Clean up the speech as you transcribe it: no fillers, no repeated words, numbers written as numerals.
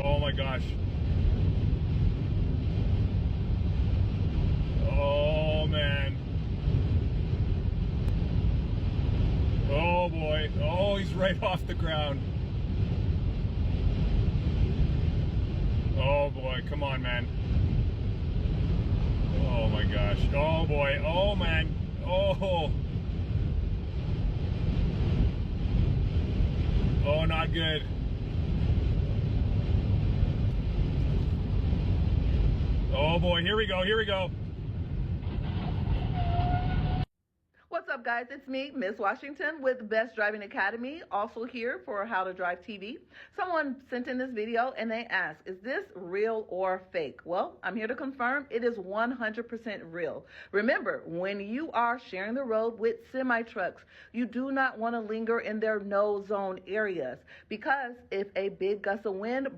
Oh my gosh. Oh man. Oh boy. Oh, he's right off the ground. Oh boy, come on, man. Oh my gosh. Oh boy. Oh man. Oh. Oh, not good. Oh boy, here we go, here we go. What's up, guys? It's me, Miss Washington with Best Driving Academy, also here for How to Drive TV. Someone sent in this video and they asked, is this real or fake? Well, I'm here to confirm it is 100% real. Remember, when you are sharing the road with semi-trucks, you do not want to linger in their no-zone areas, because if a big gust of wind